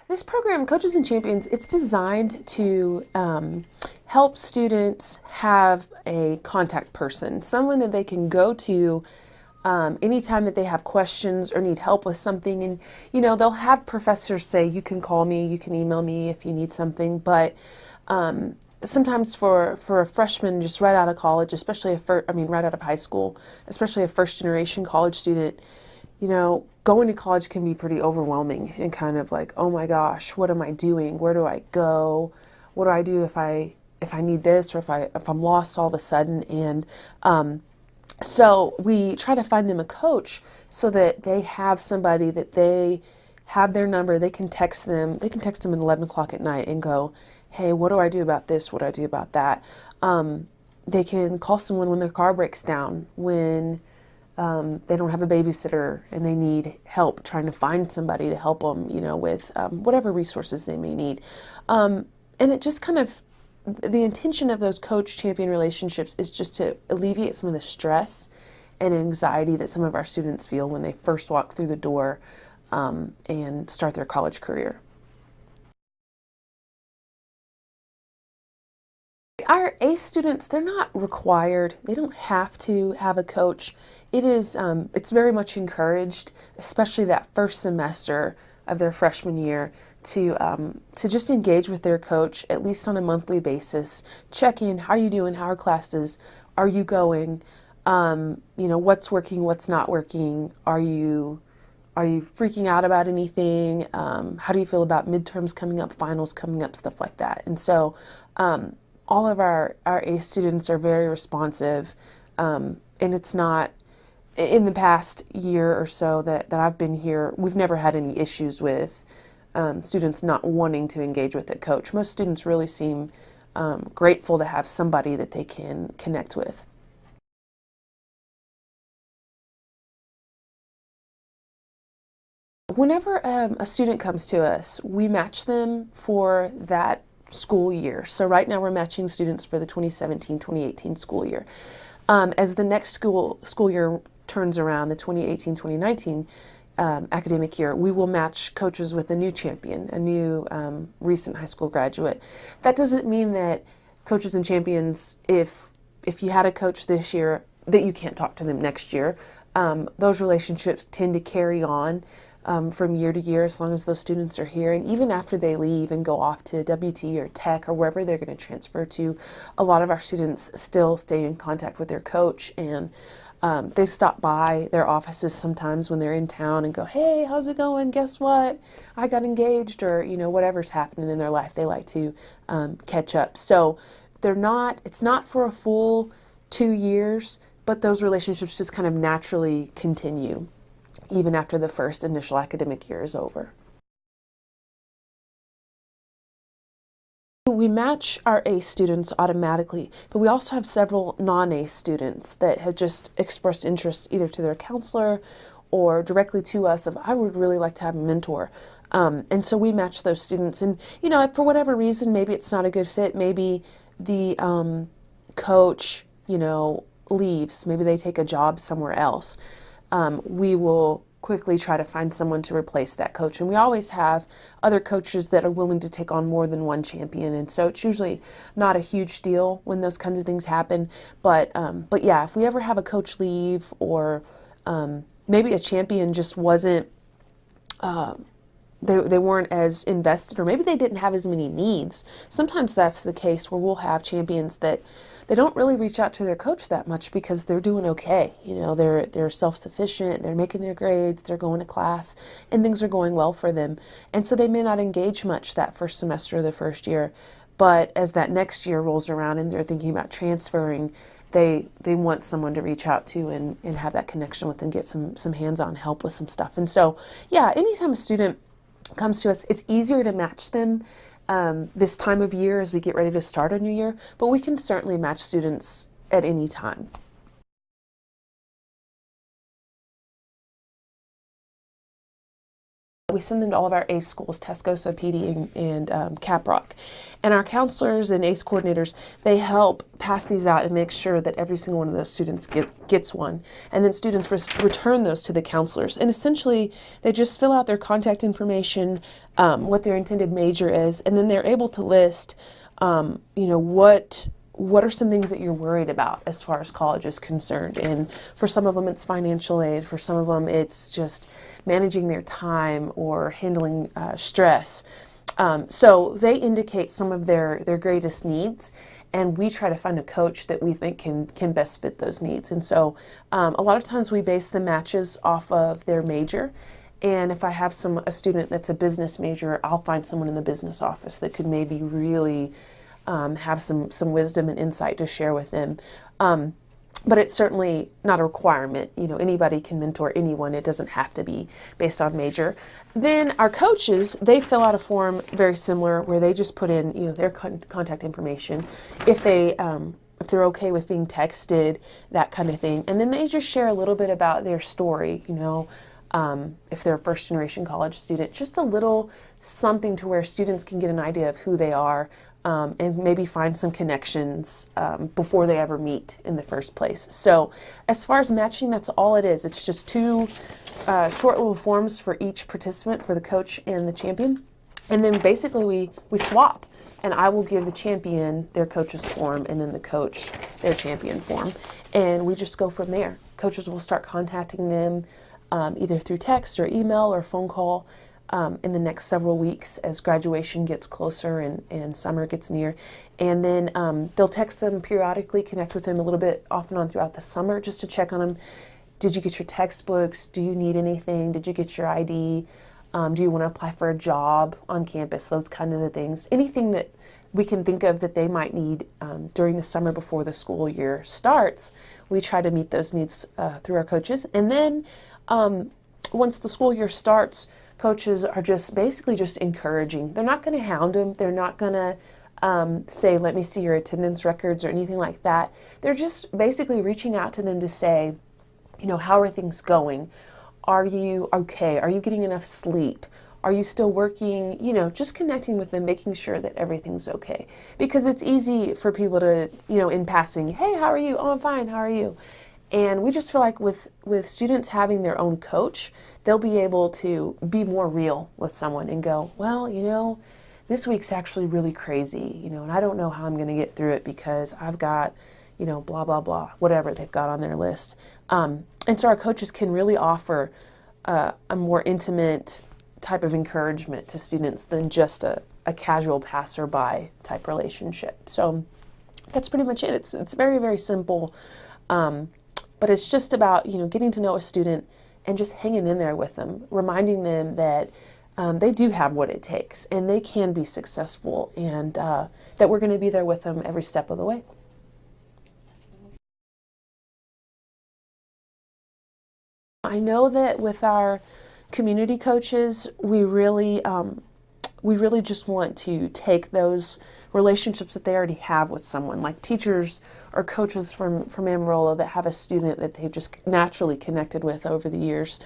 This program, Coaches and Champions, it's designed to help students have a contact person, someone that they can go to anytime that they have questions or need help with something. And, they'll have professors say, you can call me, you can email me if you need something. But sometimes for a freshman just right out of college, especially right out of high school, especially a first generation college student, going to college can be pretty overwhelming and kind of like, oh my gosh, what am I doing? Where do I go? What do I do if I need this, or if I'm lost all of a sudden? And so we try to find them a coach so that they have somebody that they have their number. They can text them. They can text them at 11 o'clock at night and go, hey, what do I do about this? What do I do about that? They can call someone when their car breaks down, when they don't have a babysitter and they need help trying to find somebody to help them, with whatever resources they may need. And it just kind of, the intention of those coach-champion relationships is just to alleviate some of the stress and anxiety that some of our students feel when they first walk through the door and start their college career. Our ACE students, they're not required. They don't have to have a coach. It's very much encouraged, especially that first semester of their freshman year, to just engage with their coach at least on a monthly basis. Check in, how are you doing? How are classes? Are you going? What's working? What's not working? Are you freaking out about anything? How do you feel about midterms coming up, finals coming up, stuff like that? And so all of our ACE students are very responsive, and it's not, in the past year or so that I've been here, we've never had any issues with students not wanting to engage with a coach. Most students really seem grateful to have somebody that they can connect with. Whenever a student comes to us, we match them for that school year. So right now we're matching students for the 2017-2018 school year. As the next school year turns around, the 2018-2019 academic year, we will match coaches with a new champion, a new recent high school graduate. That doesn't mean that Coaches and Champions, if you had a coach this year, that you can't talk to them next year. Those relationships tend to carry on from year to year as long as those students are here. And even after they leave and go off to WT or Tech or wherever they're going to transfer to, a lot of our students still stay in contact with their coach, and they stop by their offices sometimes when they're in town and go, hey, how's it going? Guess what? I got engaged, or whatever's happening in their life, they like to catch up. So it's not for a full 2 years, but those relationships just kind of naturally continue even after the first initial academic year is over. We match our ACE students automatically, but we also have several non-ACE students that have just expressed interest either to their counselor or directly to us of, I would really like to have a mentor. And so we match those students. And, if for whatever reason, maybe it's not a good fit, maybe the coach, leaves, maybe they take a job somewhere else, we will quickly try to find someone to replace that coach. And we always have other coaches that are willing to take on more than one champion. And so it's usually not a huge deal when those kinds of things happen. But yeah, if we ever have a coach leave, or maybe a champion just wasn't, they weren't as invested, or maybe they didn't have as many needs. Sometimes that's the case where we'll have champions that they don't really reach out to their coach that much because they're doing okay. They're self-sufficient, they're making their grades, they're going to class, and things are going well for them. And so they may not engage much that first semester or the first year. But as that next year rolls around and they're thinking about transferring, they want someone to reach out to and have that connection with and get some hands-on help with some stuff. And so, yeah, anytime a student comes to us, it's easier to match them this time of year as we get ready to start a new year, but we can certainly match students at any time. we send them to all of our ACE schools, Tascosa, PD, and Caprock. And our counselors and ACE coordinators, they help pass these out and make sure that every single one of those students gets one. And then students return those to the counselors. And essentially, they just fill out their contact information, what their intended major is, and then they're able to list, what are some things that you're worried about as far as college is concerned. And for some of them, it's financial aid. For some of them, it's just managing their time or handling stress. So they indicate some of their greatest needs, and we try to find a coach that we think can best fit those needs. And so a lot of times we base the matches off of their major. And if I have a student that's a business major, I'll find someone in the business office that could maybe really have some wisdom and insight to share with them. But it's certainly not a requirement. Anybody can mentor anyone. It doesn't have to be based on major. Then our coaches, they fill out a form very similar where they just put in, their contact information, if they're okay with being texted, that kind of thing. And then they just share a little bit about their story, if they're a first generation college student, just a little something to where students can get an idea of who they are, and maybe find some connections before they ever meet in the first place. So as far as matching, that's all it is. It's just two short little forms for each participant, for the coach and the champion. And then basically we swap. And I will give the champion their coach's form, and then the coach their champion form. And we just go from there. Coaches will start contacting them either through text or email or phone call in the next several weeks as graduation gets closer and summer gets near. And then they'll text them periodically, connect with them a little bit off and on throughout the summer just to check on them. Did you get your textbooks? Do you need anything? Did you get your ID? Do you want to apply for a job on campus? Those kind of the things. Anything that we can think of that they might need during the summer before the school year starts, we try to meet those needs through our coaches. And then once the school year starts, coaches are just basically just encouraging. They're not going to hound them. They're not going to say, let me see your attendance records or anything like that. They're just basically reaching out to them to say, how are things going? Are you okay? Are you getting enough sleep? Are you still working? Just connecting with them, making sure that everything's okay. Because it's easy for people to, in passing, hey, how are you? Oh, I'm fine. How are you? And we just feel like with students having their own coach, they'll be able to be more real with someone and go, well, this week's actually really crazy, and I don't know how I'm going to get through it because I've got, blah, blah, blah, whatever they've got on their list. And so our coaches can really offer a more intimate type of encouragement to students than just a casual passerby type relationship. So that's pretty much it. It's very, very simple. But it's just about, getting to know a student and just hanging in there with them, reminding them that they do have what it takes and they can be successful, and that we're going to be there with them every step of the way. I know that with our community coaches, we really just want to take those relationships that they already have with someone, like teachers or coaches from Amarillo that have a student that they've just naturally connected with over the years.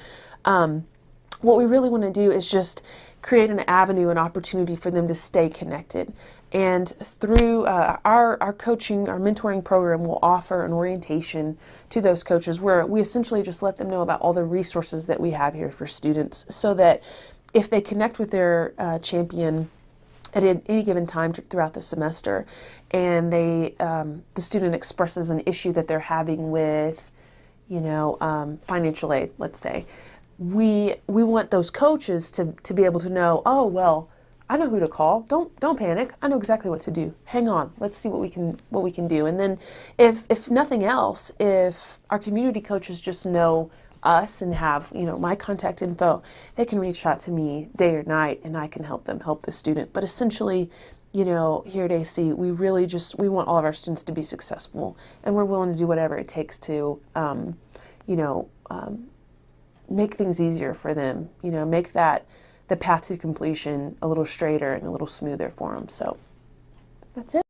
What we really want to do is just create an avenue, an opportunity for them to stay connected. And through our coaching, our mentoring program will offer an orientation to those coaches where we essentially just let them know about all the resources that we have here for students, so that if they connect with their champion at any given time throughout the semester, and the student expresses an issue that they're having with, financial aid, let's say, we want those coaches to be able to know, oh, well, I know who to call. Don't panic. I know exactly what to do. Hang on. Let's see what we can do. And then if nothing else, if our community coaches just know us and have, my contact info, they can reach out to me day or night and I can help them help the student. But essentially, here at AC, we want all of our students to be successful, and we're willing to do whatever it takes to, make things easier for them, make the path to completion a little straighter and a little smoother for them. So that's it.